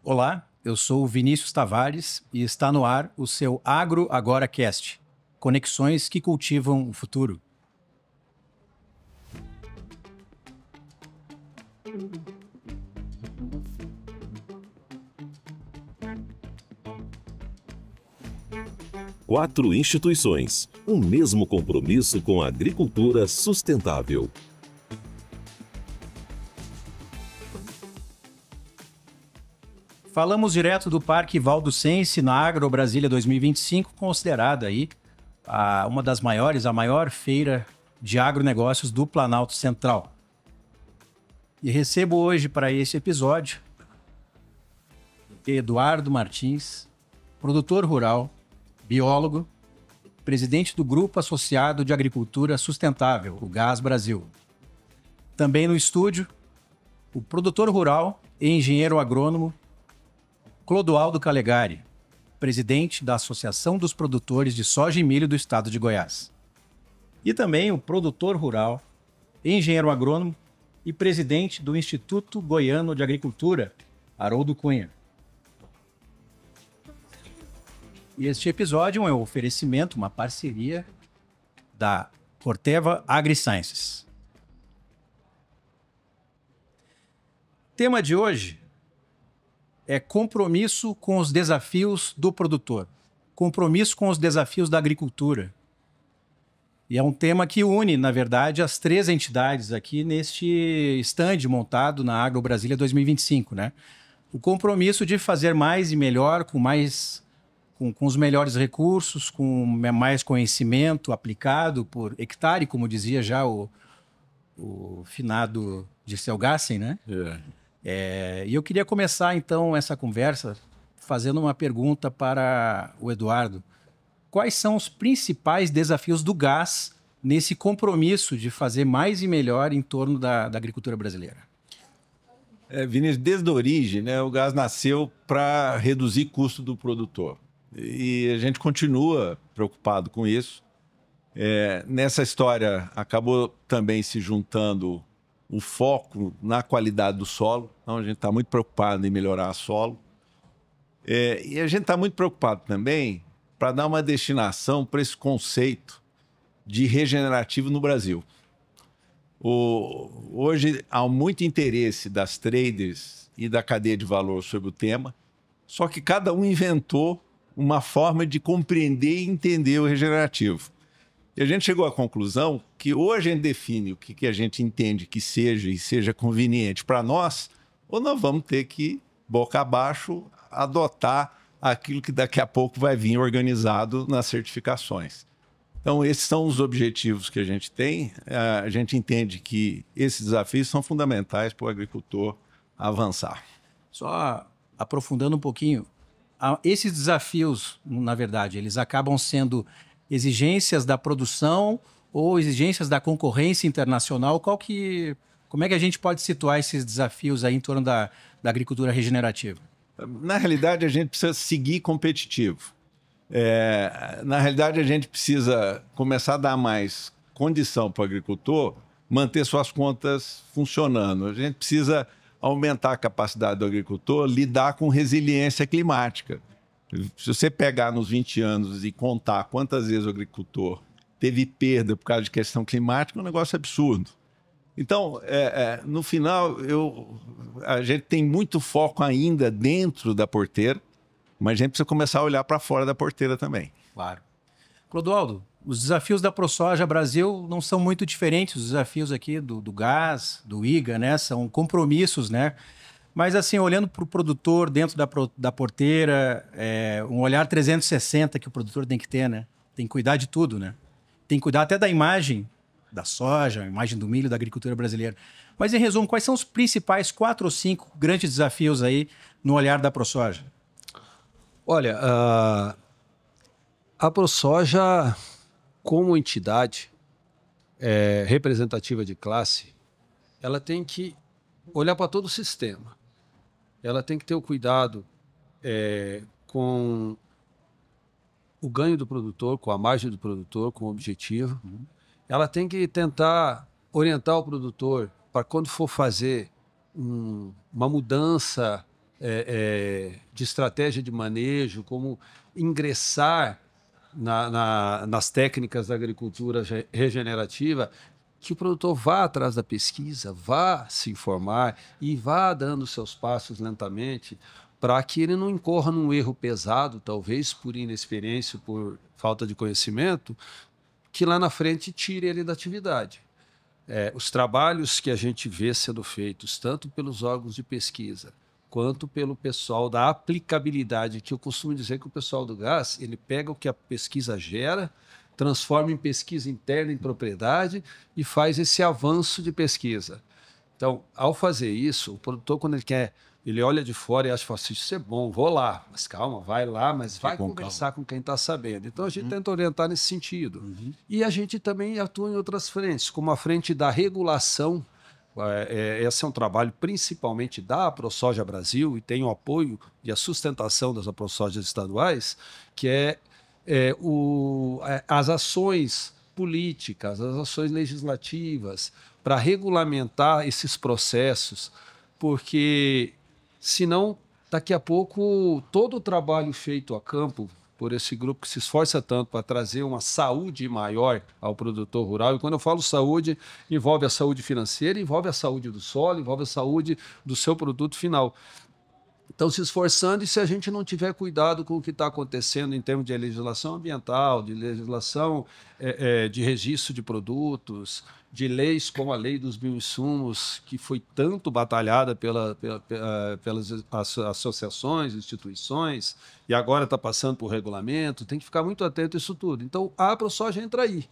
Olá, eu sou o Vinícius Tavares e está no ar o seu Agro Agora Cast, conexões que cultivam o futuro. Quatro instituições, o mesmo compromisso com a agricultura sustentável. Falamos direto do Parque Valducense na Agro Brasília 2025, considerada aí uma das maiores, a maior feira de agronegócios do Planalto Central. E recebo hoje para esse episódio Eduardo Martins, produtor rural, biólogo, presidente do Grupo Associado de Agricultura Sustentável, o GAS Brasil. Também no estúdio, o produtor rural e engenheiro agrônomo Clodoaldo Calegari, presidente da Associação dos Produtores de Soja e Milho do Estado de Goiás. E também o produtor rural, engenheiro agrônomo e presidente do Instituto Goiano de Agricultura, Haroldo Cunha. E este episódio é um oferecimento, uma parceria da Corteva AgriSciences. O tema de hoje é compromisso com os desafios do produtor, compromisso com os desafios da agricultura. E é um tema que une, na verdade, as três entidades aqui neste stand montado na Agro Brasília 2025, né? O compromisso de fazer mais e melhor, com os melhores recursos, com mais conhecimento aplicado por hectare, como dizia já o finado Dirceu Gassen, né? E eu queria começar, então, essa conversa fazendo uma pergunta para o Eduardo. Quais são os principais desafios do GAS nesse compromisso de fazer mais e melhor em torno da agricultura brasileira? Vinícius, desde a origem, né, o GAS nasceu para reduzir custo do produtor. E a gente continua preocupado com isso. Nessa história, acabou também se juntando o foco na qualidade do solo. Então, a gente está muito preocupado em melhorar o solo. E a gente está muito preocupado também para dar uma destinação para esse conceito de regenerativo no Brasil. Hoje, há muito interesse das traders e da cadeia de valor sobre o tema, só que cada um inventou uma forma de compreender e entender o regenerativo. E a gente chegou à conclusão que ou a gente define o que a gente entende que seja e seja conveniente para nós, ou nós vamos ter que, boca abaixo, adotar aquilo que daqui a pouco vai vir organizado nas certificações. Então, esses são os objetivos que a gente tem. A gente entende que esses desafios são fundamentais para o agricultor avançar. Só aprofundando um pouquinho, esses desafios, na verdade, eles acabam sendo exigências da produção ou exigências da concorrência internacional? Como é que a gente pode situar esses desafios aí em torno da agricultura regenerativa? Na realidade, a gente precisa seguir competitivo. Na realidade, a gente precisa começar a dar mais condição para o agricultor manter suas contas funcionando. A gente precisa aumentar a capacidade do agricultor lidar com resiliência climática. Se você pegar nos 20 anos e contar quantas vezes o agricultor teve perda por causa de questão climática, é um negócio absurdo. Então, no final, a gente tem muito foco ainda dentro da porteira, mas a gente precisa começar a olhar para fora da porteira também. Claro. Clodoaldo, os desafios da ProSoja Brasil não são muito diferentes dos desafios aqui do GAS, do IGA, né? São compromissos, né? Mas, assim, olhando para o produtor dentro da porteira, um olhar 360 que o produtor tem que ter, né? Tem que cuidar de tudo, né? Tem que cuidar até da imagem da soja, a imagem do milho, da agricultura brasileira. Mas, em resumo, quais são os principais 4 ou 5 grandes desafios aí no olhar da ProSoja? Olha, a ProSoja, como entidade representativa de classe, ela tem que olhar para todo o sistema. Ela tem que ter o cuidado com o ganho do produtor, com a margem do produtor, com o objetivo. Ela tem que tentar orientar o produtor para quando for fazer uma mudança de estratégia de manejo, como ingressar nas técnicas da agricultura regenerativa, que o produtor vá atrás da pesquisa, vá se informar e vá dando seus passos lentamente, para que ele não incorra num erro pesado, talvez por inexperiência, por falta de conhecimento, que lá na frente tire ele da atividade. Os trabalhos que a gente vê sendo feitos, tanto pelos órgãos de pesquisa, quanto pelo pessoal da aplicabilidade, que eu costumo dizer que o pessoal do gás, ele pega o que a pesquisa gera, transforma em pesquisa interna em propriedade e faz esse avanço de pesquisa. Então, ao fazer isso, o produtor, quando ele quer, ele olha de fora e acha assim, isso é bom, vou lá. Mas calma, vai lá, mas vai conversar com quem está sabendo. Então, a gente tenta orientar nesse sentido. E a gente também atua em outras frentes, como a frente da regulação. Esse é um trabalho principalmente da AproSoja Brasil, e tem o apoio e a sustentação das AproSojas estaduais, que as ações políticas, as ações legislativas para regulamentar esses processos, porque senão daqui a pouco todo o trabalho feito a campo por esse grupo que se esforça tanto para trazer uma saúde maior ao produtor rural, e quando eu falo saúde, envolve a saúde financeira, envolve a saúde do solo, envolve a saúde do seu produto final. Estão se esforçando, e se a gente não tiver cuidado com o que está acontecendo em termos de legislação ambiental, de legislação de registro de produtos, de leis como a lei dos bioinsumos, que foi tanto batalhada pelas associações, instituições, e agora está passando por regulamento, tem que ficar muito atento a isso tudo. Então, a AproSoja entra aí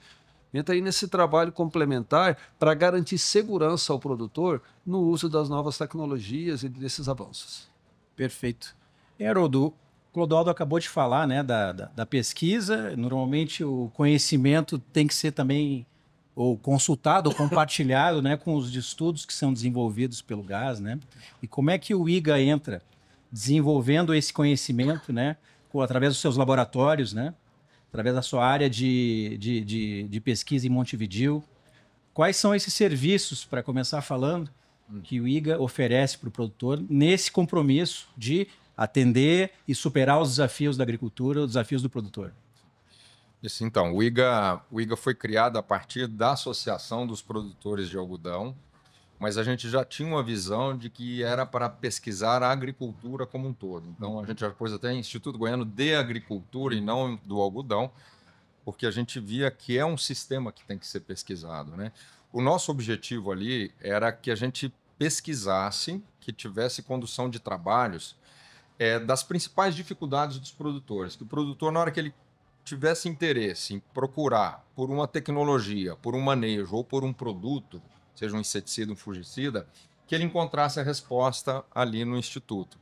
nesse trabalho complementar para garantir segurança ao produtor no uso das novas tecnologias e desses avanços. Perfeito. Haroldo, o Clodoaldo acabou de falar, né, da pesquisa. Normalmente o conhecimento tem que ser também ou consultado ou compartilhado, né, com os estudos que são desenvolvidos pelo gás, né? E como é que o IGA entra desenvolvendo esse conhecimento, né, através dos seus laboratórios, né, através da sua área de pesquisa em Montevidéu? Quais são esses serviços, para começar falando, que o IGA oferece para o produtor nesse compromisso de atender e superar os desafios da agricultura, os desafios do produtor? Isso, então, o IGA foi criado a partir da Associação dos Produtores de Algodão, mas a gente já tinha uma visão de que era para pesquisar a agricultura como um todo. Então, a gente já pôs até Instituto Goiano de Agricultura e não do algodão, porque a gente via que é um sistema que tem que ser pesquisado, né? O nosso objetivo ali era que a gente pesquisasse, que tivesse condução de trabalhos das principais dificuldades dos produtores. Que o produtor, na hora que ele tivesse interesse em procurar por uma tecnologia, por um manejo ou por um produto, seja um inseticida, um fungicida, que ele encontrasse a resposta ali no Instituto.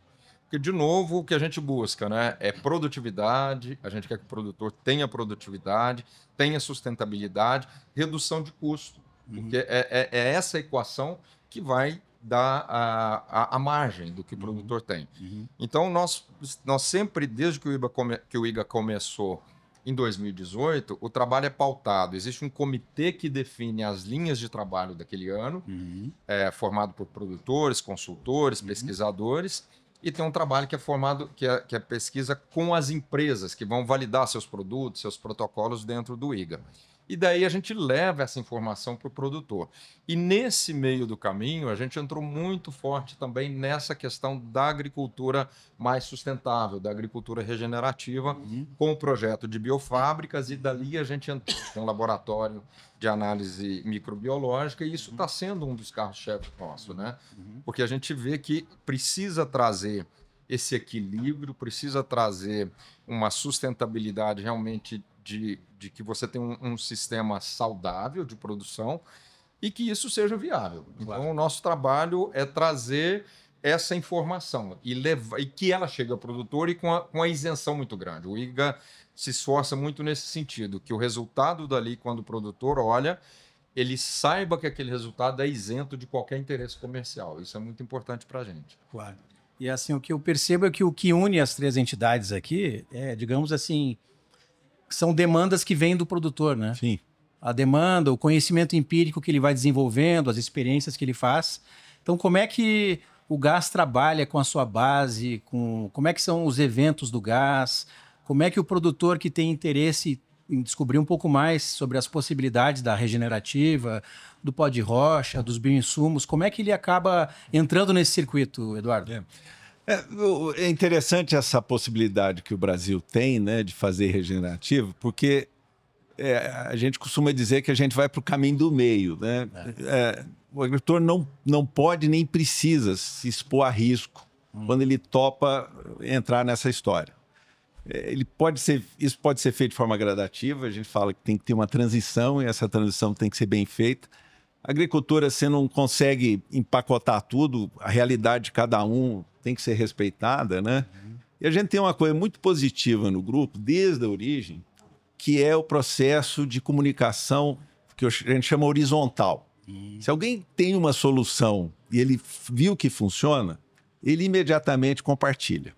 Porque, de novo, o que a gente busca, né, é produtividade, a gente quer que o produtor tenha produtividade, tenha sustentabilidade, redução de custo. Porque é essa equação que vai dar a margem do que o produtor tem. Então, nós sempre, desde que o IGA começou em 2018, o trabalho é pautado. Existe um comitê que define as linhas de trabalho daquele ano, formado por produtores, consultores, pesquisadores, e tem um trabalho que é formado, que é pesquisa com as empresas que vão validar seus produtos, seus protocolos dentro do IGA. E daí a gente leva essa informação para o produtor. E nesse meio do caminho, a gente entrou muito forte também nessa questão da agricultura mais sustentável, da agricultura regenerativa, com o projeto de biofábricas, e dali a gente entrou com um laboratório de análise microbiológica, e isso está sendo um dos carros-chefes nossos, né? Porque a gente vê que precisa trazer esse equilíbrio, precisa trazer uma sustentabilidade realmente de que você tem um sistema saudável de produção e que isso seja viável. Então, o nosso trabalho é trazer essa informação e que ela chegue ao produtor e com a isenção muito grande. O IGA se esforça muito nesse sentido, que o resultado dali, quando o produtor olha, ele saiba que aquele resultado é isento de qualquer interesse comercial. Isso é muito importante para a gente. Claro. E assim, o que eu percebo é que o que une as três entidades aqui digamos assim, são demandas que vêm do produtor, né? Sim. A demanda, o conhecimento empírico que ele vai desenvolvendo, as experiências que ele faz. Então, como é que o GAS trabalha com a sua base, como é que são os eventos do GAS, como é que o produtor que tem interesse em descobrir um pouco mais sobre as possibilidades da regenerativa, do pó de rocha, dos bioinsumos, como é que ele acaba entrando nesse circuito, Eduardo? É interessante essa possibilidade que o Brasil tem, né, de fazer regenerativo, porque a gente costuma dizer que a gente vai para o caminho do meio, né? O agricultor não pode nem precisa se expor a risco quando ele topa entrar nessa história. Isso pode ser feito de forma gradativa, a gente fala que tem que ter uma transição e essa transição tem que ser bem feita. A agricultura, você não consegue empacotar tudo, a realidade de cada um tem que ser respeitada, né? E a gente tem uma coisa muito positiva no grupo, desde a origem, que é o processo de comunicação que a gente chama horizontal. Se alguém tem uma solução e ele viu que funciona, ele imediatamente compartilha.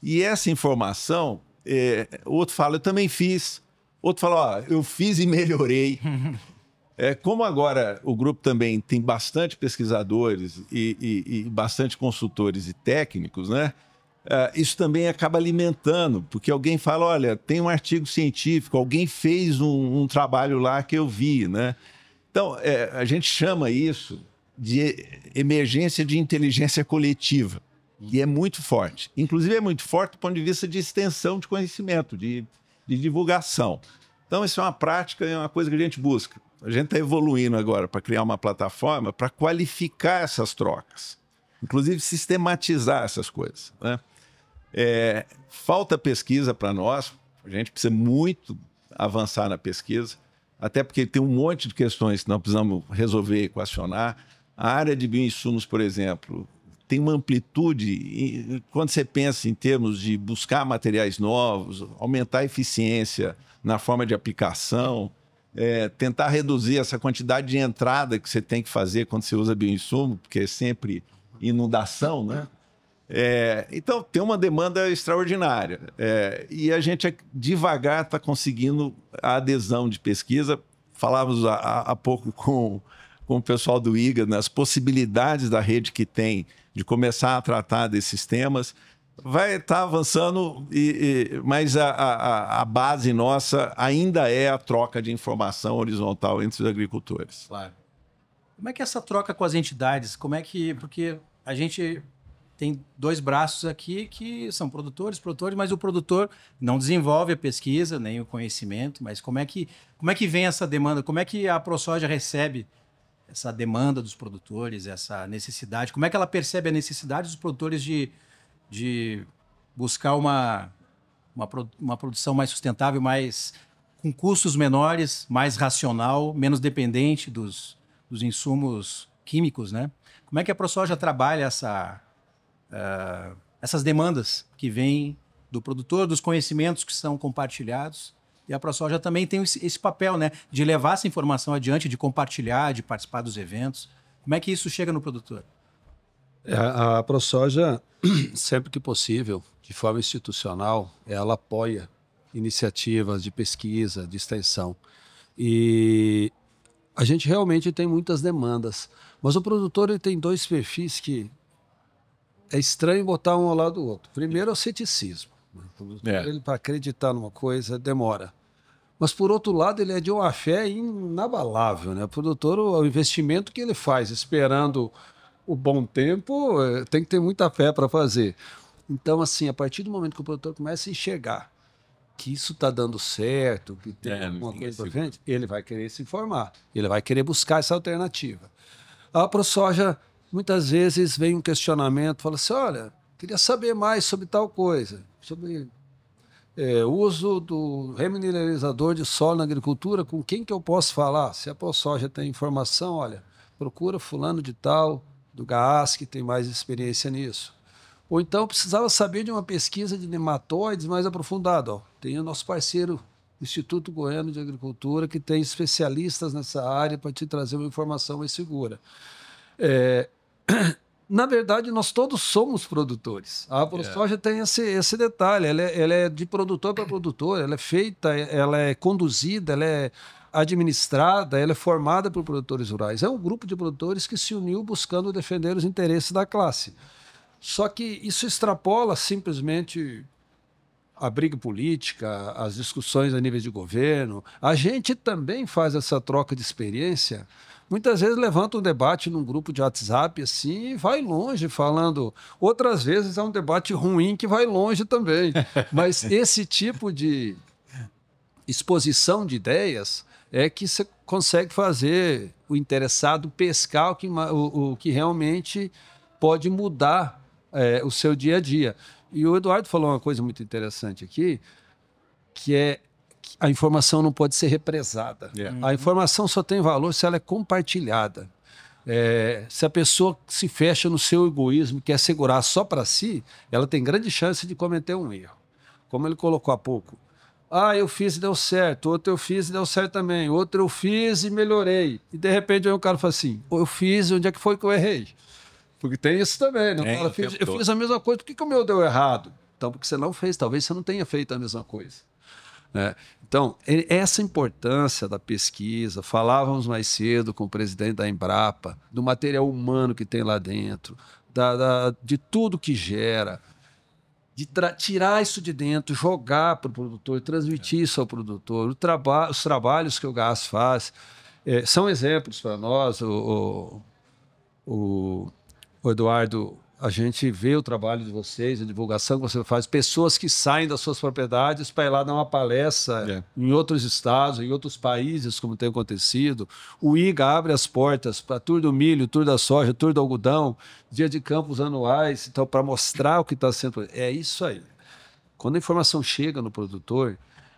E essa informação, outro fala, eu também fiz. Outro fala, eu fiz e melhorei. Como agora o grupo também tem bastante pesquisadores e bastante consultores e técnicos, né? Isso também acaba alimentando, porque alguém fala, olha, tem um artigo científico, alguém fez um trabalho lá que eu vi, né? Então, a gente chama isso de emergência de inteligência coletiva, e é muito forte. Inclusive, é muito forte do ponto de vista de extensão de conhecimento, de divulgação. Então, isso é uma prática, é uma coisa que a gente busca. A gente está evoluindo agora para criar uma plataforma para qualificar essas trocas, inclusive sistematizar essas coisas, né? Falta pesquisa para nós, a gente precisa muito avançar na pesquisa, até porque tem um monte de questões que nós precisamos resolver e equacionar. A área de bioinsumos, por exemplo, tem uma amplitude, e quando você pensa em termos de buscar materiais novos, aumentar a eficiência na forma de aplicação, tentar reduzir essa quantidade de entrada que você tem que fazer quando você usa bioinsumo, porque é sempre inundação, né? Então, tem uma demanda extraordinária. E a gente, devagar, está conseguindo a adesão de pesquisa. Falávamos há pouco com o pessoal do IGA, nas possibilidades da rede que tem de começar a tratar desses temas. Vai estar avançando, mas a base nossa ainda é a troca de informação horizontal entre os agricultores. Claro. Como é que é essa troca com as entidades? Porque a gente tem dois braços aqui que são produtores, mas o produtor não desenvolve a pesquisa, nem o conhecimento, mas como é que vem essa demanda? Como é que a ProSoja recebe essa demanda dos produtores, essa necessidade? Como é que ela percebe a necessidade dos produtores de buscar uma produção mais sustentável, com custos menores, mais racional, menos dependente dos insumos químicos, né? Como é que a ProSoja trabalha essas demandas que vêm do produtor, dos conhecimentos que são compartilhados? E a ProSoja também tem esse papel, né, de levar essa informação adiante, de compartilhar, de participar dos eventos. Como é que isso chega no produtor? A ProSoja, sempre que possível, de forma institucional, ela apoia iniciativas de pesquisa, de extensão. E a gente realmente tem muitas demandas, mas o produtor ele tem dois perfis que é estranho botar um ao lado do outro. Primeiro é o ceticismo. Ele, para acreditar numa coisa, demora. Mas, por outro lado, ele é de uma fé inabalável, né? O produtor, o investimento que ele faz, esperando o bom tempo, tem que ter muita fé para fazer. Então, assim, a partir do momento que o produtor começa a enxergar que isso está dando certo, que tem alguma coisa para frente, ele vai querer se informar, ele vai querer buscar essa alternativa. A ProSoja, muitas vezes, vem um questionamento, fala assim, olha, queria saber mais sobre tal coisa, sobre uso do remineralizador de solo na agricultura, com quem que eu posso falar? Se a ProSoja tem informação, olha, procura fulano de tal, do GAAS, que tem mais experiência nisso. Ou então precisava saber de uma pesquisa de nematóides mais aprofundada. Tem o nosso parceiro, Instituto Goiano de Agricultura, que tem especialistas nessa área para te trazer uma informação mais segura. Na verdade, nós todos somos produtores. A ProSoja tem esse detalhe, ela é de produtor para produtor, ela é feita, ela é conduzida, ela é administrada, ela é formada por produtores rurais. É um grupo de produtores que se uniu buscando defender os interesses da classe. Só que isso extrapola simplesmente a briga política, as discussões a nível de governo. A gente também faz essa troca de experiência. Muitas vezes levanta um debate num grupo de WhatsApp assim e vai longe falando. Outras vezes é um debate ruim que vai longe também. Mas esse tipo de exposição de ideias é que você consegue fazer o interessado pescar o que realmente pode mudar o seu dia a dia. E o Eduardo falou uma coisa muito interessante aqui, que é que a informação não pode ser represada. A informação só tem valor se ela é compartilhada. Se a pessoa se fecha no seu egoísmo e quer segurar só para si, ela tem grande chance de cometer um erro. Como ele colocou há pouco. Eu fiz e deu certo, outro eu fiz e deu certo também, outro eu fiz e melhorei. E de repente aí o cara fala assim, eu fiz, onde é que foi que eu errei? Porque tem isso também, né? Eu fiz a mesma coisa, por que o meu deu errado? Então, porque você não fez, talvez você não tenha feito a mesma coisa. Né? Então, essa importância da pesquisa, falávamos mais cedo com o presidente da Embrapa, do material humano que tem lá dentro, de tudo que gera, de tirar isso de dentro, jogar para o produtor, transmitir isso ao produtor, os trabalhos que o GAS faz, são exemplos para nós. O Eduardo, a gente vê o trabalho de vocês, a divulgação que você faz, pessoas que saem das suas propriedades para ir lá dar uma palestra em outros estados, em outros países, como tem acontecido. O IGA abre as portas para Tour do Milho, Tour da Soja, Tour do Algodão, dia de campos anuais, então, para mostrar o que está sendo. É isso aí. Quando a informação chega no produtor,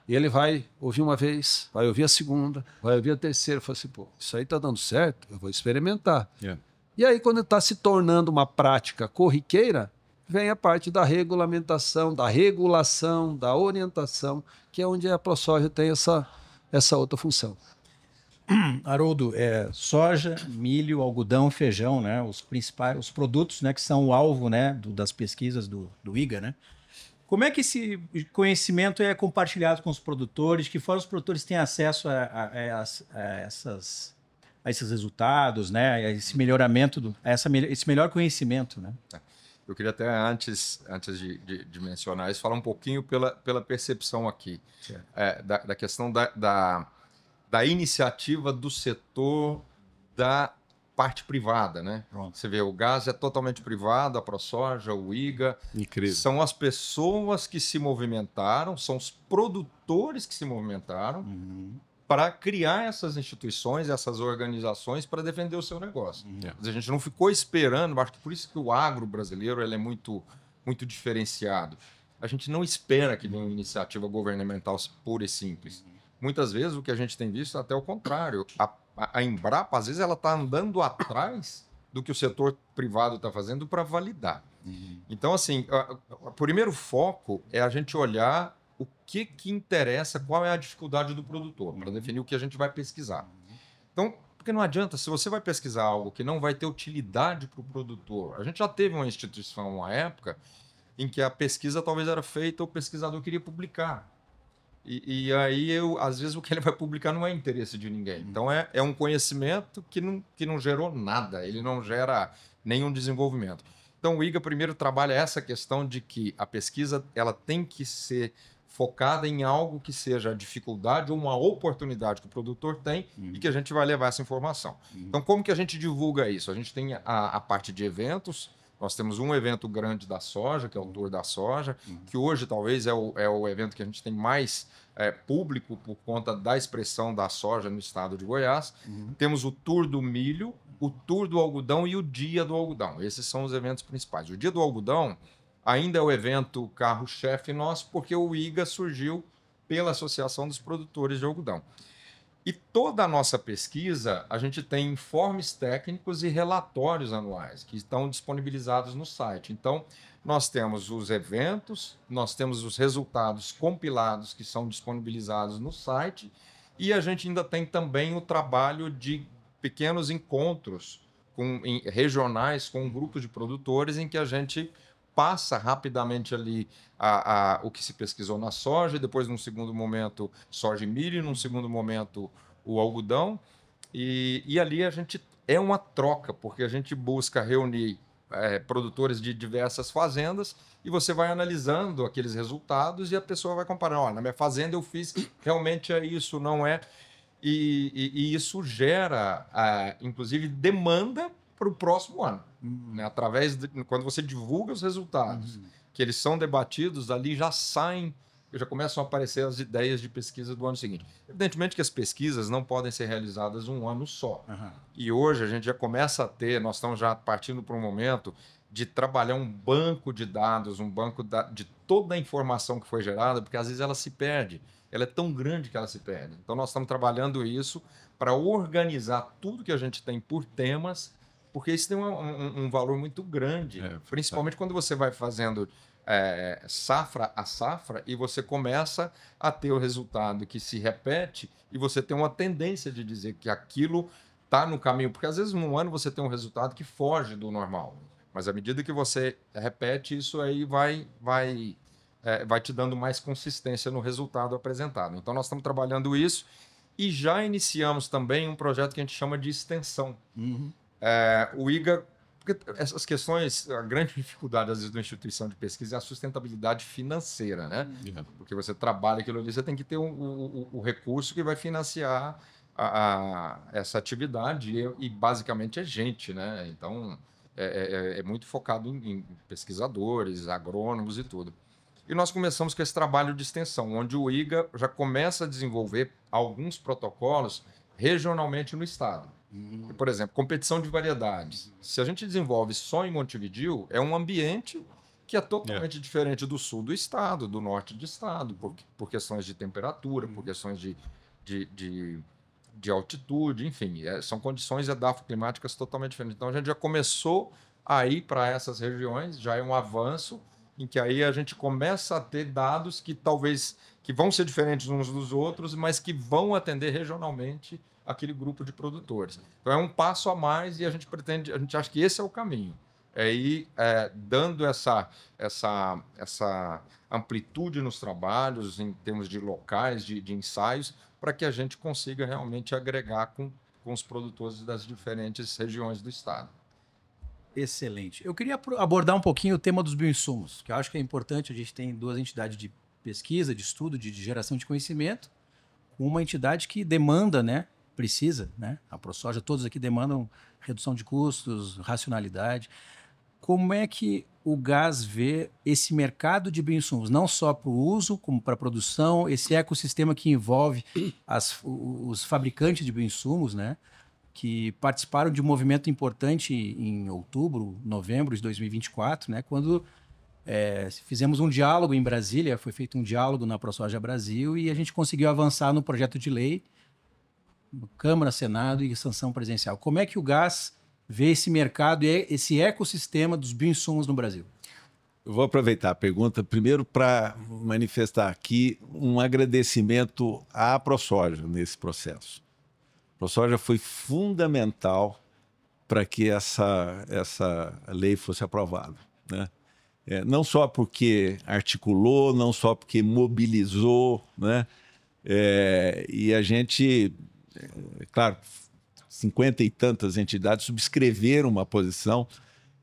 ele vai ouvir uma vez, vai ouvir a segunda, vai ouvir a terceira, fala assim, isso aí está dando certo, eu vou experimentar. E aí, quando está se tornando uma prática corriqueira, vem a parte da regulamentação, da regulação, da orientação, que é onde a ProSoja tem essa outra função. Haroldo, soja, milho, algodão, feijão, né? Os principais produtos, né, que são o alvo, né, das pesquisas do IGA, né? Como é que esse conhecimento é compartilhado com os produtores? Que forma os produtores têm acesso a esses resultados, né? A esse melhoramento, esse melhor conhecimento, né? Eu queria até, antes de mencionar isso, falar um pouquinho pela percepção aqui, da questão da iniciativa do setor da parte privada, né? Pronto. Você vê, o GAS é totalmente privado, a ProSoja, o IGA. Incrível. São as pessoas que se movimentaram, são os produtores que se movimentaram, para criar essas instituições, essas organizações para defender o seu negócio. A gente não ficou esperando, acho que por isso que o agro brasileiro ele é muito, muito diferenciado. A gente não espera que venha uma iniciativa governamental pura e simples. Muitas vezes o que a gente tem visto é até o contrário. A Embrapa, às vezes, ela está andando atrás do que o setor privado está fazendo para validar. Então, assim, o primeiro foco é a gente olhar o que interessa, qual é a dificuldade do produtor, para definir o que a gente vai pesquisar. Então, porque não adianta, se você vai pesquisar algo que não vai ter utilidade para o produtor. A gente já teve uma instituição, uma época, em que a pesquisa talvez era feita, o pesquisador queria publicar. E aí, às vezes, o que ele vai publicar não é interesse de ninguém. Então, é um conhecimento que não gerou nada, ele não gera nenhum desenvolvimento. Então, o IGA primeiro trabalha essa questão de que a pesquisa ela tem que ser focada em algo que seja a dificuldade ou uma oportunidade que o produtor tem e que a gente vai levar essa informação. Então, como que a gente divulga isso? A gente tem a parte de eventos. Nós temos um evento grande da soja, que é o Tour da Soja, que hoje talvez é o evento que a gente tem mais público por conta da expressão da soja no estado de Goiás. Temos o Tour do Milho, o Tour do Algodão e o Dia do Algodão. Esses são os eventos principais. O Dia do Algodão ainda é o evento carro-chefe nosso, porque o IGA surgiu pela Associação dos Produtores de Algodão. E toda a nossa pesquisa, a gente tem informes técnicos e relatórios anuais que estão disponibilizados no site. Então, nós temos os eventos, nós temos os resultados compilados que são disponibilizados no site e a gente ainda tem também o trabalho de pequenos encontros regionais com grupos de produtores em que a gente passa rapidamente ali o que se pesquisou na soja, e depois, num segundo momento, soja e milho, num segundo momento, o algodão, e ali a gente é uma troca, porque a gente busca reunir produtores de diversas fazendas e você vai analisando aqueles resultados e a pessoa vai comparando. Olha, na minha fazenda eu fiz, realmente é isso, não é? E isso gera, inclusive, demanda para o próximo ano. Né? Através quando você divulga os resultados, que eles são debatidos, ali já saem, já começam a aparecer as ideias de pesquisa do ano seguinte. Evidentemente que as pesquisas não podem ser realizadas um ano só. E hoje a gente já começa a ter, nós estamos já partindo para um momento de trabalhar um banco de dados, um banco de toda a informação que foi gerada, porque às vezes ela se perde. Ela é tão grande que ela se perde. Então nós estamos trabalhando isso para organizar tudo que a gente tem por temas, porque isso tem um valor muito grande, principalmente quando você vai fazendo safra a safra e você começa a ter o resultado que se repete e você tem uma tendência de dizer que aquilo está no caminho, porque às vezes num ano você tem um resultado que foge do normal, mas à medida que você repete, isso aí vai te dando mais consistência no resultado apresentado. Então nós estamos trabalhando isso e já iniciamos também um projeto que a gente chama de extensão. O IGA, porque essas questões, a grande dificuldade às vezes da instituição de pesquisa é a sustentabilidade financeira, né? Porque você trabalha aquilo ali, você tem que ter o recurso que vai financiar essa atividade e basicamente é gente, né? Então é muito focado em pesquisadores, agrônomos e tudo. E nós começamos com esse trabalho de extensão, onde o IGA já começa a desenvolver alguns protocolos regionalmente no estado. Por exemplo, competição de variedades. Se a gente desenvolve só em Montevidéu, é um ambiente que é totalmente diferente do sul do estado, do norte do estado, por questões de temperatura, por questões de altitude, enfim, são condições edafoclimáticas totalmente diferentes. Então a gente já começou a ir para essas regiões, já é um avanço, em que aí a gente começa a ter dados que talvez que vão ser diferentes uns dos outros, mas que vão atender regionalmente aquele grupo de produtores. Então é um passo a mais e a gente acha que esse é o caminho. É ir dando essa amplitude nos trabalhos, em termos de locais, de ensaios, para que a gente consiga realmente agregar com os produtores das diferentes regiões do estado. Excelente. Eu queria abordar um pouquinho o tema dos bioinsumos, que eu acho que é importante. A gente tem duas entidades de pesquisa, de estudo, de geração de conhecimento, uma entidade que demanda, né, precisa, né, a ProSoja, todos aqui demandam redução de custos, racionalidade. Como é que o GAS vê esse mercado de bioinsumos, não só para o uso, como para a produção, esse ecossistema que envolve os fabricantes de bioinsumos, né, que participaram de um movimento importante em outubro, novembro de 2024, né, quando fizemos um diálogo em Brasília, foi feito um diálogo na ProSoja Brasil e a gente conseguiu avançar no projeto de lei, Câmara, Senado e sanção presidencial. Como é que o GAS vê esse mercado e esse ecossistema dos bioinsumos no Brasil? Eu vou aproveitar a pergunta primeiro para manifestar aqui um agradecimento à ProSoja nesse processo. A ProSoja foi fundamental para que essa lei fosse aprovada, né? Não só porque articulou, não só porque mobilizou, né? E a gente, claro, 50 e tantas entidades subscreveram uma posição.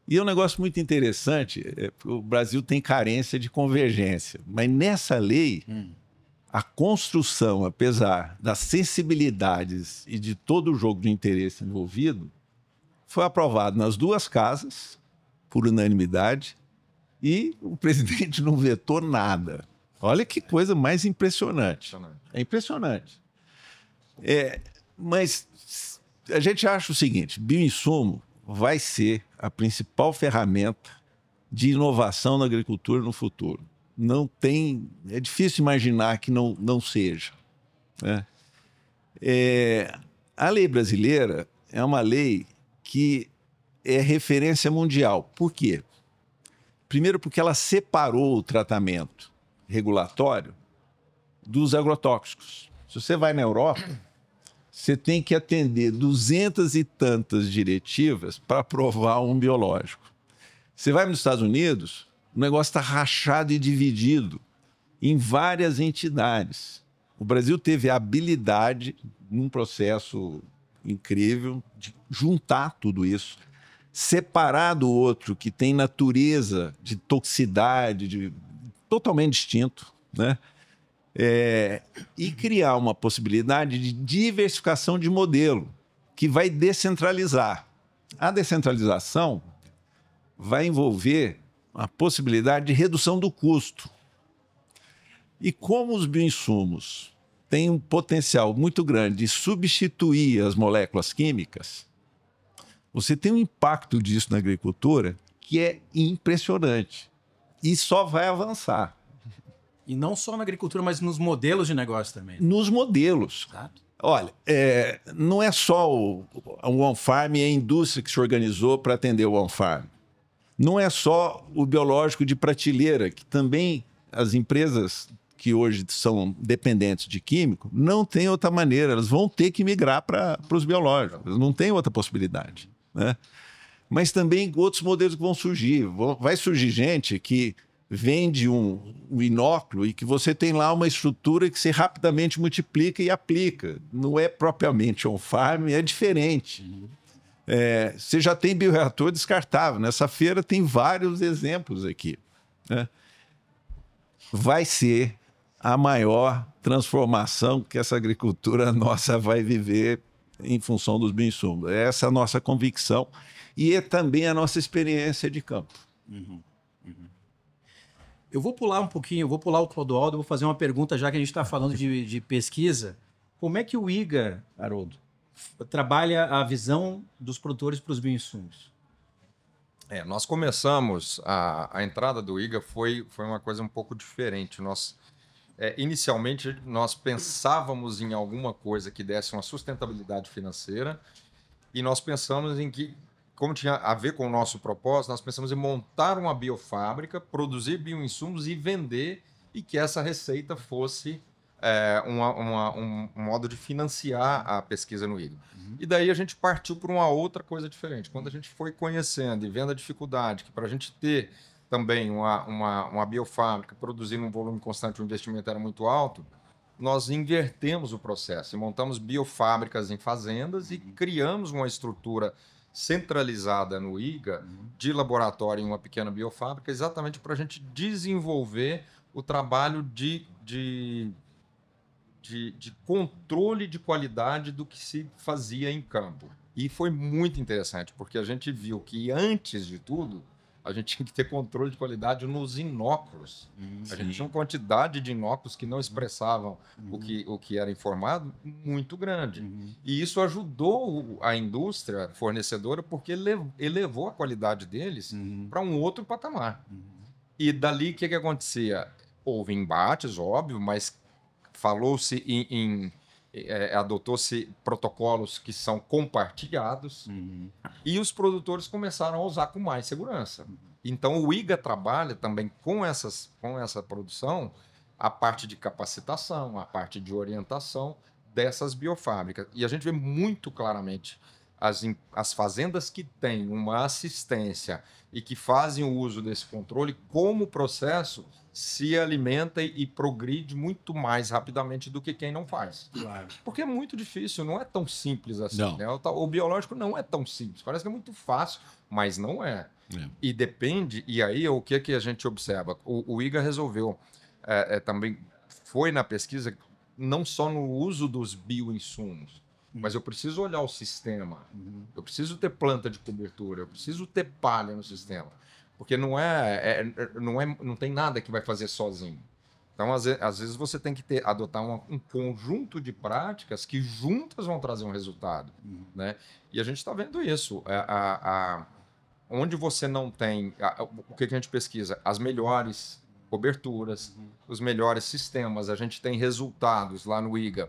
E é um negócio muito interessante, o Brasil tem carência de convergência, mas nessa lei, a construção, apesar das sensibilidades e de todo o jogo de interesse envolvido, foi aprovado nas duas casas, por unanimidade, e o presidente não vetou nada. Olha que coisa mais impressionante. É impressionante. Mas a gente acha o seguinte, bioinsumo vai ser a principal ferramenta de inovação na agricultura no futuro. Não tem, é difícil imaginar que não seja, né? A lei brasileira é uma lei que é referência mundial. Por quê? Primeiro porque ela separou o tratamento regulatório dos agrotóxicos. Se você vai na Europa, você tem que atender 200 e tantas diretivas para aprovar um biológico. Você vai nos Estados Unidos, o negócio está rachado e dividido em várias entidades. O Brasil teve a habilidade num processo incrível de juntar tudo isso, separar do outro que tem natureza de toxicidade, totalmente distinto, né? E criar uma possibilidade de diversificação de modelo que vai descentralizar. A descentralização vai envolver a possibilidade de redução do custo. E como os bioinsumos têm um potencial muito grande de substituir as moléculas químicas, você tem um impacto disso na agricultura que é impressionante e só vai avançar. E não só na agricultura, mas nos modelos de negócio também. Nos modelos. Exato. Olha, não é só o One Farm e a indústria que se organizou para atender o One Farm. Não é só o biológico de prateleira, que também as empresas que hoje são dependentes de químico não têm outra maneira, elas vão ter que migrar para os biológicos, elas não têm outra possibilidade, né? Mas também outros modelos que vão surgir. Vai surgir gente que vende um inóculo e que você tem lá uma estrutura que você rapidamente multiplica e aplica. Não é propriamente on-farm, é diferente. Você já tem bioreator descartável. Nessa feira tem vários exemplos aqui, né? Vai ser a maior transformação que essa agricultura nossa vai viver em função dos bioinsumos. Essa é a nossa convicção e é também a nossa experiência de campo. Eu vou pular um pouquinho, eu vou pular o Clodoaldo, vou fazer uma pergunta, já que a gente está falando de pesquisa. Como é que o IGA, Haroldo, trabalha a visão dos produtores para os bioinsumos? Nós começamos, a entrada do IGA foi uma coisa um pouco diferente. Inicialmente, nós pensávamos em alguma coisa que desse uma sustentabilidade financeira e nós pensamos em que, como tinha a ver com o nosso propósito, nós pensamos em montar uma biofábrica, produzir bioinsumos e vender, e que essa receita fosse um modo de financiar a pesquisa no IGA. E daí a gente partiu para uma outra coisa diferente. Quando a gente foi conhecendo e vendo a dificuldade, que para a gente ter também uma biofábrica produzindo um volume constante, o investimento era muito alto, nós invertemos o processo e montamos biofábricas em fazendas e criamos uma estrutura centralizada no IGA, de laboratório em uma pequena biofábrica, exatamente para a gente desenvolver o trabalho de controle de qualidade do que se fazia em campo. E foi muito interessante, porque a gente viu que, antes de tudo, a gente tinha que ter controle de qualidade nos inóculos. A gente tinha uma quantidade de inóculos que não expressavam o que era informado muito grande. E isso ajudou a indústria fornecedora, porque elevou a qualidade deles para um outro patamar. E dali, o que acontecia? Houve embates, óbvio, mas falou-se adotou-se protocolos que são compartilhados e os produtores começaram a usar com mais segurança. Então, o IGA trabalha também com essa produção a parte de capacitação, a parte de orientação dessas biofábricas. E a gente vê muito claramente as fazendas que têm uma assistência e que fazem o uso desse controle, como o processo se alimenta e progride muito mais rapidamente do que quem não faz. Claro. Porque é muito difícil, não é tão simples assim. Né? O biológico não é tão simples. Parece que é muito fácil, mas não é. E depende, e aí o que a gente observa? O IGA resolveu, também foi na pesquisa, não só no uso dos bioinsumos, mas eu preciso olhar o sistema, eu preciso ter planta de cobertura, eu preciso ter palha no sistema. Porque não tem nada que vai fazer sozinho. Então, às vezes, você tem que adotar um conjunto de práticas que juntas vão trazer um resultado. Né? E a gente está vendo isso. Onde você não tem... o que a gente pesquisa? As melhores coberturas, os melhores sistemas. A gente tem resultados lá no IGA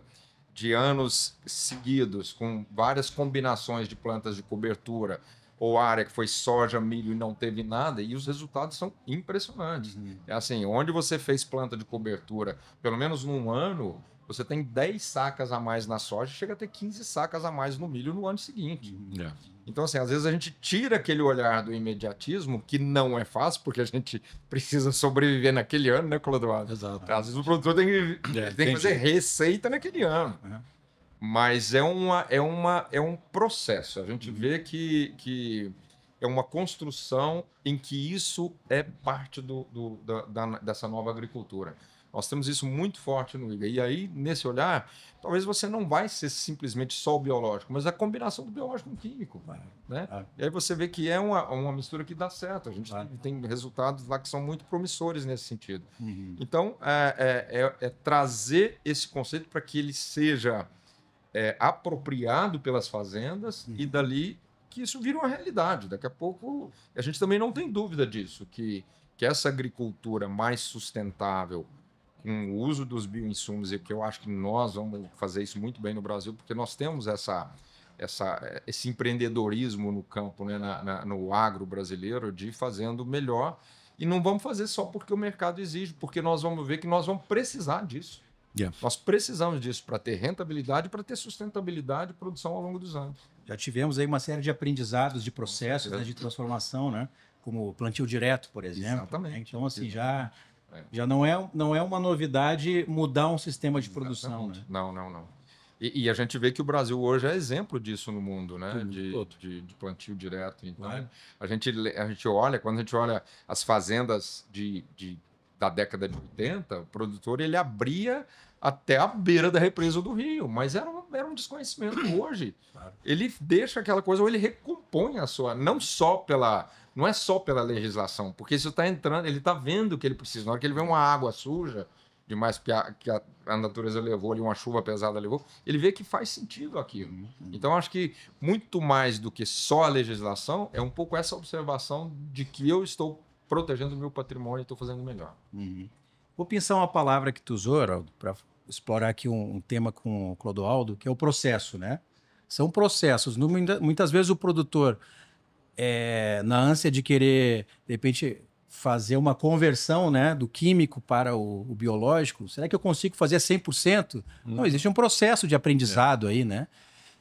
de anos seguidos, com várias combinações de plantas de cobertura, ou área que foi soja, milho e não teve nada, e os resultados são impressionantes. É assim, onde você fez planta de cobertura, pelo menos num ano, você tem 10 sacas a mais na soja, chega a ter 15 sacas a mais no milho no ano seguinte. Então, assim, às vezes a gente tira aquele olhar do imediatismo, que não é fácil, porque a gente precisa sobreviver naquele ano, né, Clodoaldo? Exato. Às vezes o produtor tem que fazer receita naquele ano. Mas é um processo. A gente vê que é uma construção em que isso é parte dessa nova agricultura. Nós temos isso muito forte no IGA. E aí, nesse olhar, talvez você não vai ser simplesmente só o biológico, mas a combinação do biológico com o químico. Né? E aí você vê que é uma mistura que dá certo. A gente tem resultados lá que são muito promissores nesse sentido. Então, é trazer esse conceito para que ele seja apropriado pelas fazendas e dali que isso vira uma realidade. Daqui a pouco, a gente também não tem dúvida disso, que essa agricultura mais sustentável, com o uso dos bioinsumos, e que eu acho que nós vamos fazer isso muito bem no Brasil, porque nós temos esse empreendedorismo no campo, né, no agro brasileiro, de fazendo melhor. E não vamos fazer só porque o mercado exige, porque nós vamos ver que nós vamos precisar disso. Nós precisamos disso para ter rentabilidade, para ter sustentabilidade e produção ao longo dos anos. Já tivemos aí uma série de aprendizados, de processos, né, de transformação, né? Como o plantio direto, por exemplo. Exatamente. Então, assim, já não é uma novidade mudar um sistema de produção. Né? Não. E a gente vê que o Brasil hoje é exemplo disso no mundo, né? De plantio direto. Então, a gente olha, quando a gente olha as fazendas da década de 80, o produtor ele abria até a beira da represa do rio, mas era um desconhecimento. Hoje, ele deixa aquela coisa, ou ele recompõe a sua, não é só pela legislação, porque isso está entrando, ele está vendo o que ele precisa. Na hora que ele vê uma água suja, demais que a natureza levou ali, uma chuva pesada levou, ele vê que faz sentido aquilo. Então, acho que muito mais do que só a legislação, é um pouco essa observação de que eu estou protegendo o meu patrimônio e estou fazendo melhor. Vou pensar uma palavra que tu usou, Haroldo, para explorar aqui um tema com o Clodoaldo, que é o processo, né? São processos. Muitas vezes o produtor, na ânsia de querer, de repente, fazer uma conversão, né, do químico para o biológico, será que eu consigo fazer 100%? Não, existe um processo de aprendizado aí, né?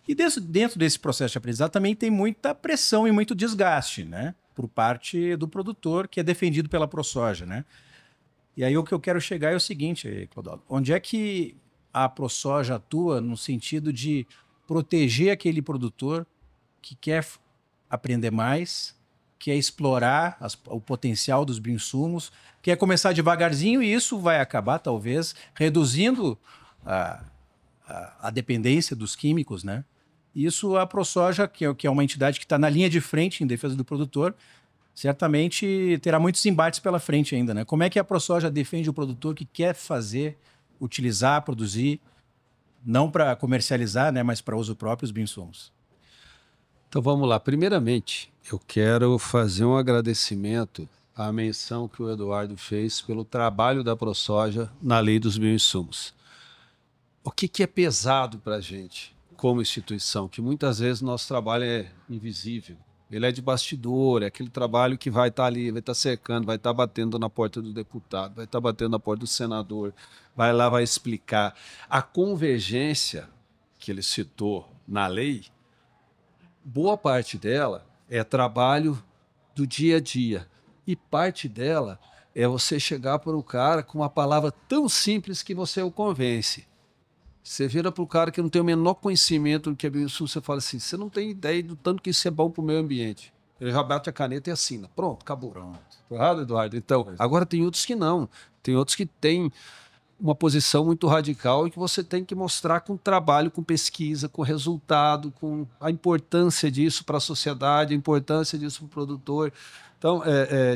E dentro desse processo de aprendizado também tem muita pressão e muito desgaste, né? Por parte do produtor, que é defendido pela ProSoja, né? E aí o que eu quero chegar é o seguinte, Clodoaldo, onde é que a ProSoja atua no sentido de proteger aquele produtor que quer aprender mais, quer explorar o potencial dos bioinsumos, quer começar devagarzinho, e isso vai acabar, talvez, reduzindo a dependência dos químicos, né? Isso a ProSoja, que é uma entidade que está na linha de frente em defesa do produtor, certamente terá muitos embates pela frente ainda, né? Como é que a ProSoja defende o produtor que quer utilizar, produzir, não para comercializar, né, mas para uso próprio os bioinsumos? Então vamos lá. Primeiramente, eu quero fazer um agradecimento à menção que o Eduardo fez pelo trabalho da ProSoja na lei dos bioinsumos. O que é pesado para a gente como instituição? Que muitas vezes nosso trabalho é invisível. Ele é de bastidor, é aquele trabalho que vai estar ali, vai estar cercando, vai estar batendo na porta do deputado, vai estar batendo na porta do senador, vai lá, vai explicar. A convergência que ele citou na lei, boa parte dela é trabalho do dia a dia. E parte dela é você chegar para o cara com uma palavra tão simples que você o convence. Você vira para o cara que não tem o menor conhecimento do que é bioinsumo, você fala assim, você não tem ideia do tanto que isso é bom para o meio ambiente. Ele já bate a caneta e assina. Pronto, acabou. Tô errado, Eduardo? Então, agora tem outros que não. Tem outros que têm uma posição muito radical e que você tem que mostrar com trabalho, com pesquisa, com resultado, com a importância disso para a sociedade, a importância disso para o produtor. Então,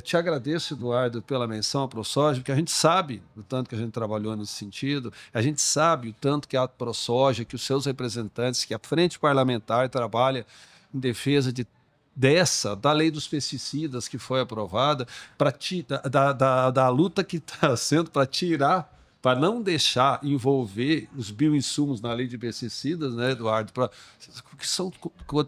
te agradeço, Eduardo, pela menção à ProSoja, porque a gente sabe o tanto que a gente trabalhou nesse sentido, a gente sabe o tanto que a ProSoja, que os seus representantes, que a frente parlamentar trabalha em defesa da lei dos pesticidas que foi aprovada, da luta que está sendo para tirar, para não deixar envolver os bioinsumos na lei de pesticidas, né, Eduardo? Que são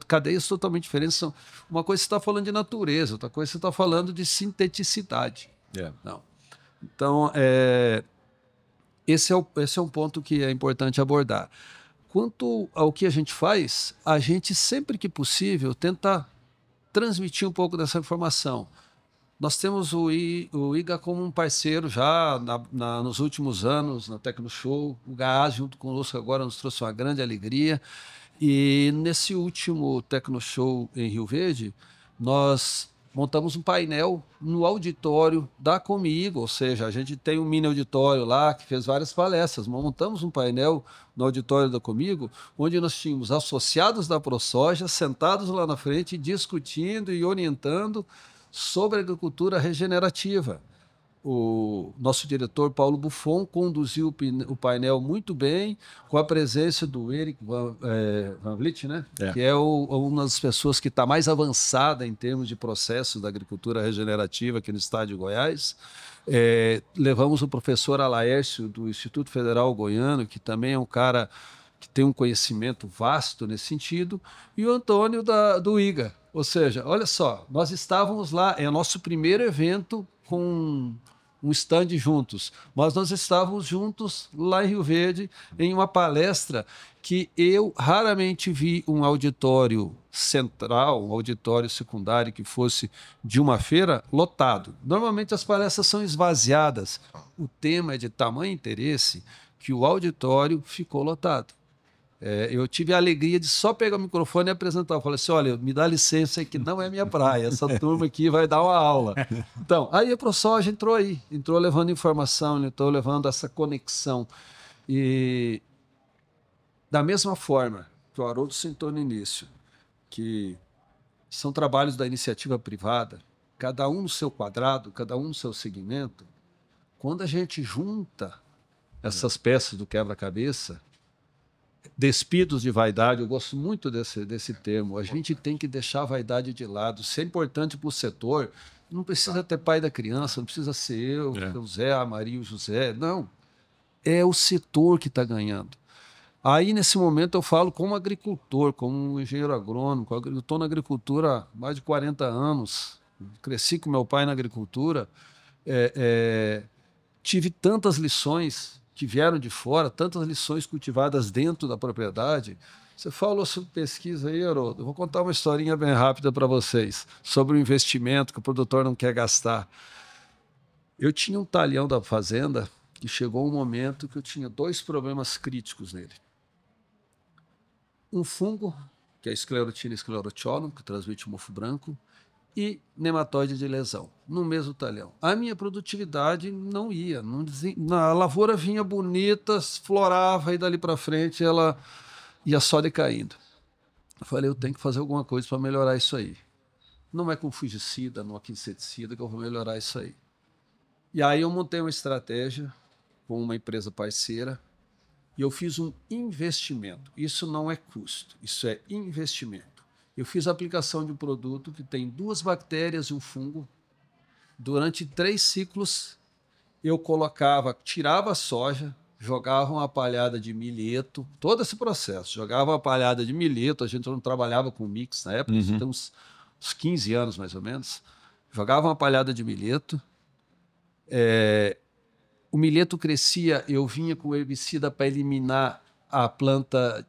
cadeias totalmente diferentes. Uma coisa você está falando de natureza, outra coisa você está falando de sinteticidade. Não. Então, esse é um ponto que é importante abordar. Quanto ao que a gente faz, a gente, sempre que possível, tenta transmitir um pouco dessa informação. Nós temos o IGA como um parceiro já nos últimos anos, na Tecnoshow. O GAAS, junto conosco agora, nos trouxe uma grande alegria. E nesse último Tecnoshow em Rio Verde, nós montamos um painel no auditório da Comigo, ou seja, a gente tem um mini auditório lá que fez várias palestras. Montamos um painel no auditório da Comigo, onde nós tínhamos associados da ProSoja sentados lá na frente, discutindo e orientando sobre a agricultura regenerativa. O nosso diretor Paulo Buffon conduziu o painel muito bem, com a presença do Eric Van Vliet, né? Que é uma das pessoas que está mais avançada em termos de processos da agricultura regenerativa aqui no estado de Goiás. Levamos o professor Alaércio, do Instituto Federal Goiano, que também é um cara que tem um conhecimento vasto nesse sentido, e o Antônio do IGA. Ou seja, olha só, nós estávamos lá, é o nosso primeiro evento com um stand juntos, mas nós estávamos juntos lá em Rio Verde em uma palestra que eu raramente vi um auditório central, um auditório secundário que fosse de uma feira lotado. Normalmente as palestras são esvaziadas. O tema é de tamanho interesse que o auditório ficou lotado. Eu tive a alegria de só pegar o microfone e apresentar. Eu falei assim, olha, me dá licença aí que não é minha praia, essa turma aqui vai dar uma aula. Então, aí a ProSoja entrou levando informação, entrou levando essa conexão. E da mesma forma que o Haroldo sentou no início, que são trabalhos da iniciativa privada, cada um no seu quadrado, cada um no seu segmento, quando a gente junta essas peças do quebra-cabeça, despidos de vaidade, eu gosto muito desse termo, a gente tem que deixar a vaidade de lado. Se é importante para o setor, não precisa ter pai da criança, não precisa ser eu, o Zé, a Maria e o José, não. É o setor que está ganhando. Aí, nesse momento, eu falo como agricultor, como engenheiro agrônomo, eu estou na agricultura há mais de 40 anos, cresci com meu pai na agricultura, tive tantas lições que vieram de fora, tantas lições cultivadas dentro da propriedade. Você falou sobre pesquisa aí, Haroldo. Eu vou contar uma historinha bem rápida para vocês sobre o investimento que o produtor não quer gastar. Eu tinha um talhão da fazenda que chegou um momento que eu tinha 2 problemas críticos nele. Um fungo, que é a esclerotina sclerotiolum, que transmite o mofo branco, e nematóide de lesão, no mesmo talhão. A minha produtividade não ia. A lavoura vinha bonita, florava, e dali para frente ela ia só decaindo. Eu falei, eu tenho que fazer alguma coisa para melhorar isso aí. Não é com fungicida, não é com inseticida que eu vou melhorar isso aí. E aí eu montei uma estratégia com uma empresa parceira e eu fiz um investimento. Isso não é custo, isso é investimento. Eu fiz a aplicação de um produto que tem 2 bactérias e um fungo. Durante 3 ciclos, eu tirava a soja, jogava uma palhada de milheto, todo esse processo. Jogava uma palhada de milheto, a gente não trabalhava com mix na época, isso tem uns 15 anos mais ou menos. Jogava uma palhada de milheto. O milheto crescia, eu vinha com herbicida para eliminar a planta,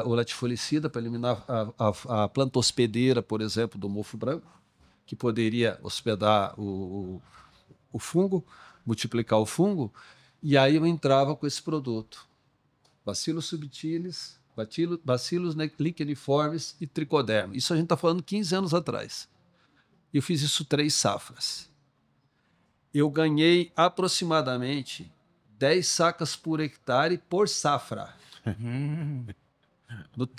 o latifolicida, para eliminar a planta hospedeira, por exemplo, do mofo branco, que poderia hospedar o fungo, multiplicar o fungo, e aí eu entrava com esse produto. Bacillus subtilis, Bacillus licheniformis e tricoderma. Isso a gente está falando 15 anos atrás. Eu fiz isso 3 safras. Eu ganhei aproximadamente 10 sacas por hectare por safra.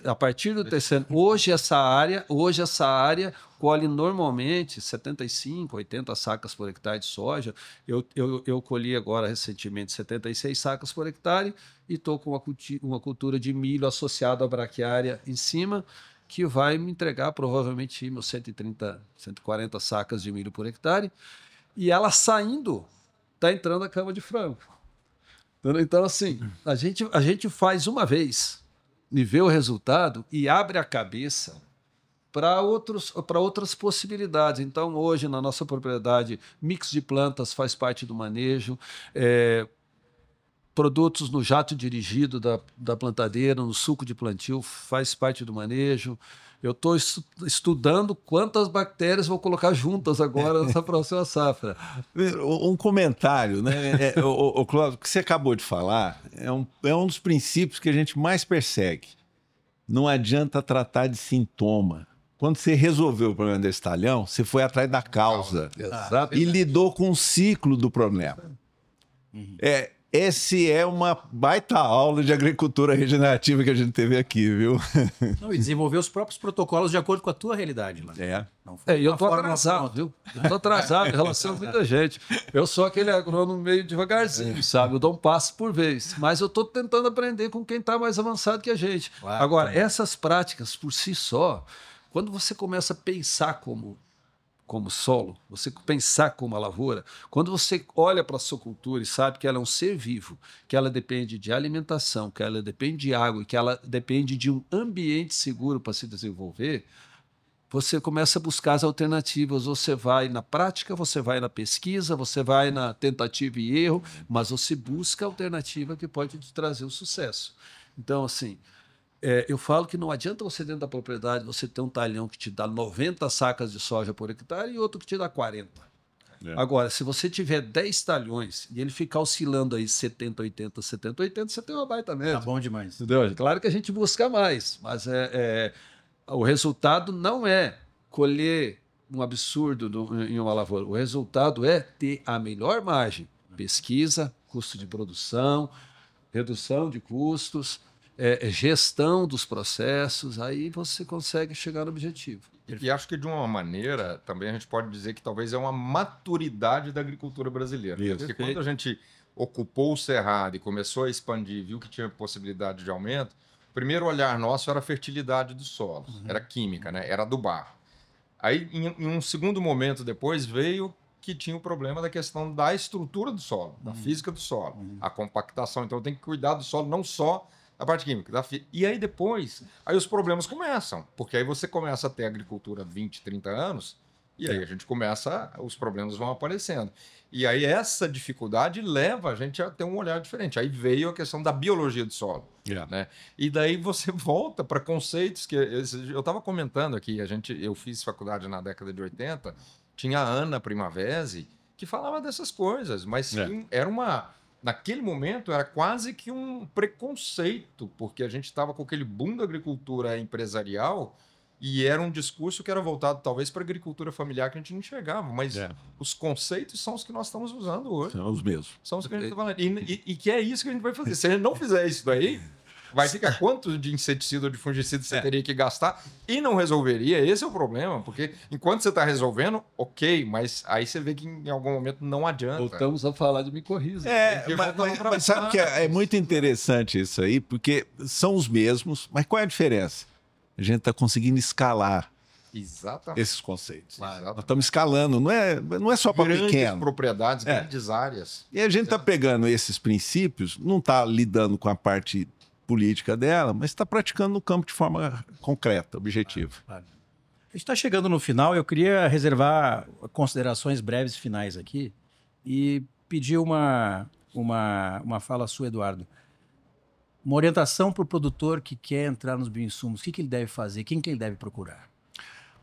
A partir do terceiro, hoje essa área colhe normalmente 75, 80 sacas por hectare de soja. Eu colhi agora recentemente 76 sacas por hectare e estou com uma cultura de milho associada à braquiária em cima, que vai me entregar provavelmente meus 130, 140 sacas de milho por hectare. E ela saindo, está entrando a cama de frango. Então, assim, a gente faz uma vez e vê o resultado e abre a cabeça para outras possibilidades. Então, hoje, na nossa propriedade, mix de plantas faz parte do manejo, produtos no jato dirigido da plantadeira, no suco de plantio, faz parte do manejo. Eu estou estudando quantas bactérias vou colocar juntas agora nessa próxima safra. Um comentário, né? Cláudio, o que você acabou de falar é um dos princípios que a gente mais persegue. Não adianta tratar de sintoma. Quando você resolveu o problema desse talhão, você foi atrás da causa. Exato. E lidou com o ciclo do problema. Essa é uma baita aula de agricultura regenerativa que a gente teve aqui, viu? Não, e desenvolver os próprios protocolos de acordo com a tua realidade lá. Não foi E eu uma estou forma atrasado, pronta. viu? Eu estou atrasado em relação a muita gente. Eu sou aquele agrônomo meio devagarzinho, sabe? Eu dou um passo por vez. Mas eu estou tentando aprender com quem está mais avançado que a gente. Claro, Agora, também. essas práticas por si só, quando você começa a pensar como solo, você pensar como a lavoura, quando você olha para a sua cultura e sabe que ela é um ser vivo, que ela depende de alimentação, que ela depende de água e que ela depende de um ambiente seguro para se desenvolver, você começa a buscar as alternativas. Você vai na prática, você vai na pesquisa, você vai na tentativa e erro, mas você busca a alternativa que pode te trazer o sucesso. Então, assim, eu falo que não adianta você, dentro da propriedade, você ter um talhão que te dá 90 sacas de soja por hectare e outro que te dá 40. Agora, se você tiver 10 talhões e ele ficar oscilando aí 70, 80, 70, 80, você tem uma baita média. Tá bom demais. Entendeu? Claro que a gente busca mais, mas o resultado não é colher um absurdo em uma lavoura. O resultado é ter a melhor margem. Pesquisa, custo de produção, redução de custos, gestão dos processos, aí você consegue chegar no objetivo. E acho que, de uma maneira, também a gente pode dizer que talvez é uma maturidade da agricultura brasileira. Isso. Porque quando a gente ocupou o Cerrado e começou a expandir, viu que tinha possibilidade de aumento, o primeiro olhar nosso era a fertilidade do solo, era química, né? Era adubar. Aí, em um segundo momento depois, veio que tinha o problema da questão da estrutura do solo, da física do solo, a compactação. Então, tem que cuidar do solo, não só a parte química. E aí depois, aí os problemas começam, porque aí você começa a ter agricultura há 20, 30 anos, e aí a gente começa, os problemas vão aparecendo. E aí essa dificuldade leva a gente a ter um olhar diferente. Aí veio a questão da biologia do solo. Né? E daí você volta para conceitos que eu estava comentando aqui, eu fiz faculdade na década de 80, tinha a Ana Primavesi, que falava dessas coisas, mas era naquele momento era quase que um preconceito, porque a gente estava com aquele boom da agricultura empresarial e era um discurso que era voltado talvez para a agricultura familiar que a gente não enxergava, mas os conceitos são os que nós estamos usando hoje. São os mesmos. São os que a gente está falando. E que é isso que a gente vai fazer. Se a gente não fizer isso daí, vai ficar quanto de inseticida ou de fungicida você teria que gastar e não resolveria. Esse é o problema, porque enquanto você está resolvendo, ok, mas aí você vê que em algum momento não adianta. Voltamos a falar de micorriza. Mas sabe que é muito interessante isso aí, porque são os mesmos, mas qual é a diferença? A gente está conseguindo escalar esses conceitos. Nós estamos escalando, não é só para pequeno. Grandes propriedades, grandes áreas. E a gente está pegando esses princípios, não está lidando com a parte política dela, mas está praticando no campo de forma concreta, objetiva. A gente está chegando no final, eu queria reservar considerações breves finais aqui e pedir uma fala sua, Eduardo. Uma orientação para o produtor que quer entrar nos bioinsumos, o que ele deve fazer, quem que ele deve procurar?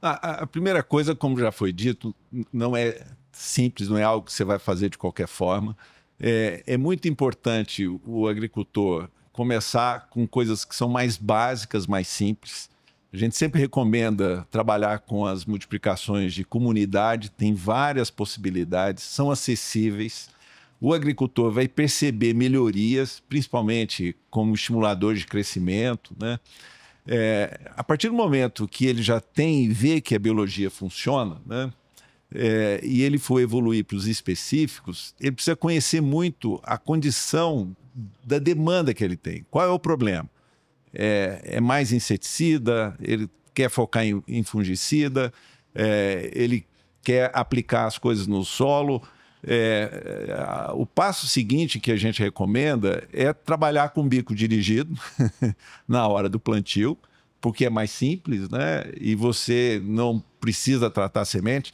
A primeira coisa, como já foi dito, não é simples, não é algo que você vai fazer de qualquer forma. É muito importante o agricultor começar com coisas que são mais básicas, mais simples. A gente sempre recomenda trabalhar com as multiplicações de comunidade, tem várias possibilidades, são acessíveis. O agricultor vai perceber melhorias, principalmente como estimulador de crescimento, né? A partir do momento que ele já tem e vê que a biologia funciona, né? E ele for evoluir para os específicos, ele precisa conhecer muito a condição da demanda que ele tem. Qual é o problema? É mais inseticida, ele quer focar em fungicida, ele quer aplicar as coisas no solo. O passo seguinte que a gente recomenda é trabalhar com bico dirigido na hora do plantio, porque é mais simples, né? E você não precisa tratar a semente.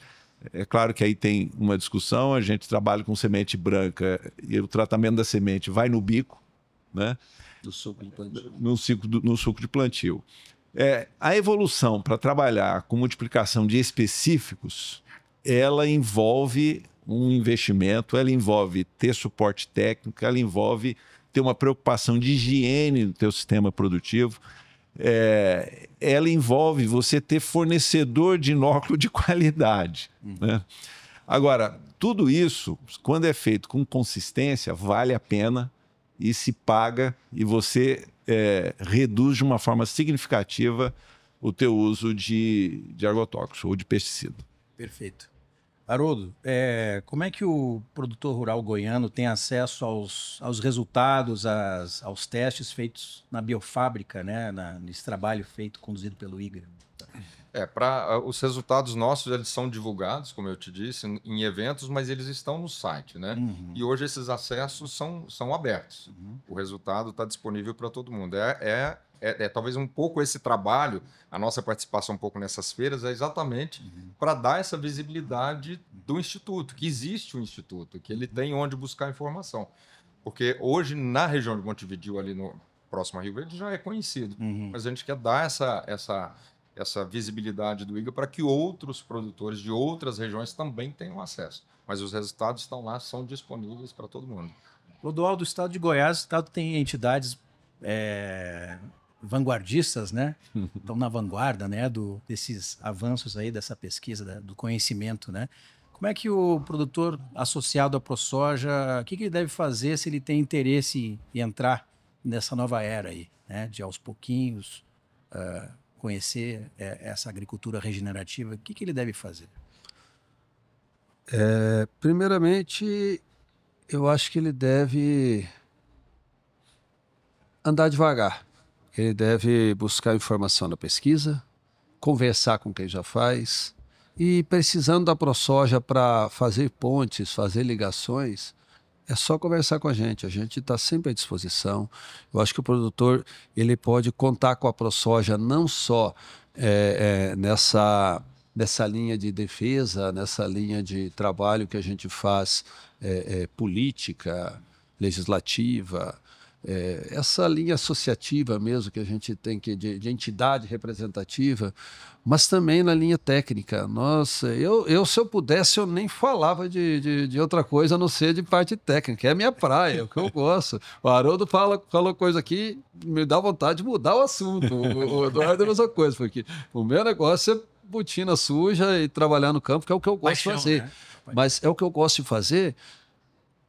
É claro que aí tem uma discussão, a gente trabalha com semente branca e o tratamento da semente vai no bico, né? Do suco de plantio. No suco de plantio. A evolução para trabalhar com multiplicação de específicos, ela envolve um investimento, ela envolve ter suporte técnico, ela envolve ter uma preocupação de higiene no teu sistema produtivo, ela envolve você ter fornecedor de inóculo de qualidade, né? Agora, tudo isso, quando é feito com consistência, vale a pena e se paga, e você reduz de uma forma significativa o teu uso de agrotóxicos ou de pesticida. Perfeito. Haroldo, como é que o produtor rural goiano tem acesso aos resultados, aos testes feitos na biofábrica, né? Nesse trabalho conduzido pelo IGA? Os resultados nossos, eles são divulgados, como eu te disse, em eventos, mas eles estão no site, né? Uhum. E hoje esses acessos são abertos. Uhum. O resultado está disponível para todo mundo. Talvez um pouco esse trabalho, a nossa participação um pouco nessas feiras, é exatamente para dar essa visibilidade do Instituto, que existe um Instituto, que ele tem onde buscar informação. Porque hoje, na região de Montevidéu, ali próximo a Rio Verde, já é conhecido. Mas a gente quer dar essa visibilidade do IGA para que outros produtores de outras regiões também tenham acesso. Mas os resultados estão lá, são disponíveis para todo mundo. Clodoaldo, do estado de Goiás, o estado tem entidades vanguardistas, né? Estão na vanguarda, né? Desses avanços aí, dessa pesquisa, do conhecimento, né? Como é que o produtor associado à ProSoja, o que ele deve fazer se ele tem interesse em entrar nessa nova era aí, né? De aos pouquinhos conhecer essa agricultura regenerativa, o que ele deve fazer? Primeiramente, eu acho que ele deve andar devagar. Ele deve buscar informação na pesquisa, conversar com quem já faz, e precisando da ProSoja para fazer pontes, fazer ligações, é só conversar com a gente está sempre à disposição. Eu acho que o produtor ele pode contar com a ProSoja não só nessa linha de defesa, nessa linha de trabalho que a gente faz política, legislativa, essa linha associativa mesmo que a gente tem de entidade representativa, mas também na linha técnica. Nossa, se eu pudesse, eu nem falava de outra coisa a não ser de parte técnica, é a minha praia, é o que eu gosto. O Haroldo falou coisa aqui, me dá vontade de mudar o assunto. O Eduardo é a mesma coisa, porque o meu negócio é botina suja e trabalhar no campo, que é o que eu gosto de fazer. Né? Mas é o que eu gosto de fazer,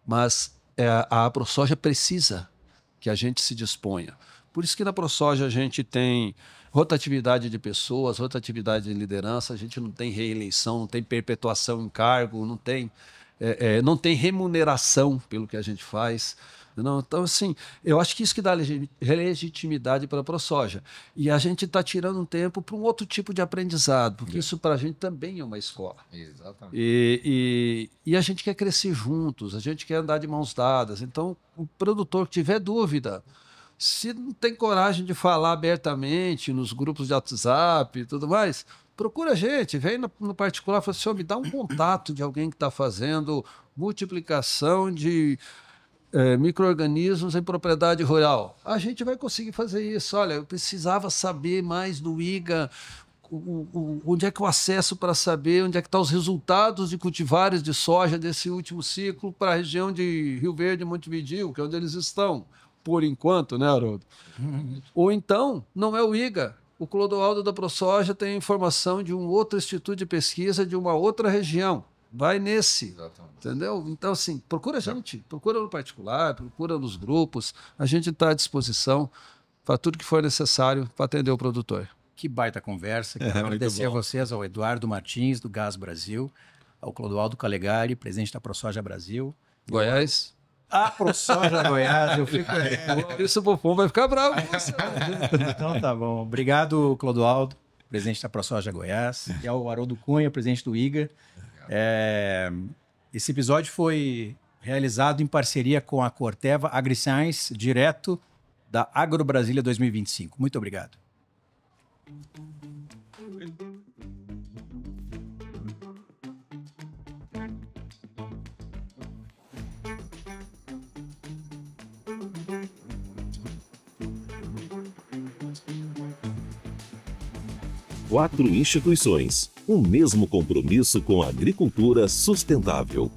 mas a ProSoja precisa que a gente se disponha. Por isso que na ProSoja a gente tem rotatividade de pessoas, rotatividade de liderança, a gente não tem reeleição, não tem perpetuação em cargo, não tem remuneração pelo que a gente faz. Não, então, assim, eu acho que isso que dá legitimidade para a ProSoja. E a gente está tirando um tempo para um outro tipo de aprendizado, porque isso para a gente também é uma escola. Exatamente. E a gente quer crescer juntos, a gente quer andar de mãos dadas. Então, o produtor que tiver dúvida, se não tem coragem de falar abertamente nos grupos de WhatsApp e tudo mais, procura a gente, vem no particular e fala assim, me dá um contato de alguém que está fazendo multiplicação de micro-organismos em propriedade rural. A gente vai conseguir fazer isso. Olha, eu precisava saber mais do IGA, onde é que eu acesso para saber onde é que estão os resultados de cultivares de soja desse último ciclo para a região de Rio Verde e Montevidéu, que é onde eles estão, por enquanto, né, Haroldo? Ou então, não é o IGA. O Clodoaldo da ProSoja tem informação de um outro instituto de pesquisa de uma outra região. Vai nesse, exatamente. Entendeu? Então, assim, procura a gente, procura no particular, procura nos grupos, a gente está à disposição para tudo que for necessário para atender o produtor. Que baita conversa, quero agradecer a vocês, ao Eduardo Martins, do Gás Brasil, ao Clodoaldo Calegari, presidente da ProSoja Brasil. Goiás. A ProSoja Goiás, eu fico... Isso o Buffon vai ficar bravo. Então tá bom. Obrigado, Clodoaldo, presidente da ProSoja Goiás, e ao Haroldo Cunha, presidente do IGA. Esse episódio foi realizado em parceria com a Corteva AgriScience, direto da AgroBrasília 2025. Muito obrigado. 4 instituições. O mesmo compromisso com a agricultura sustentável.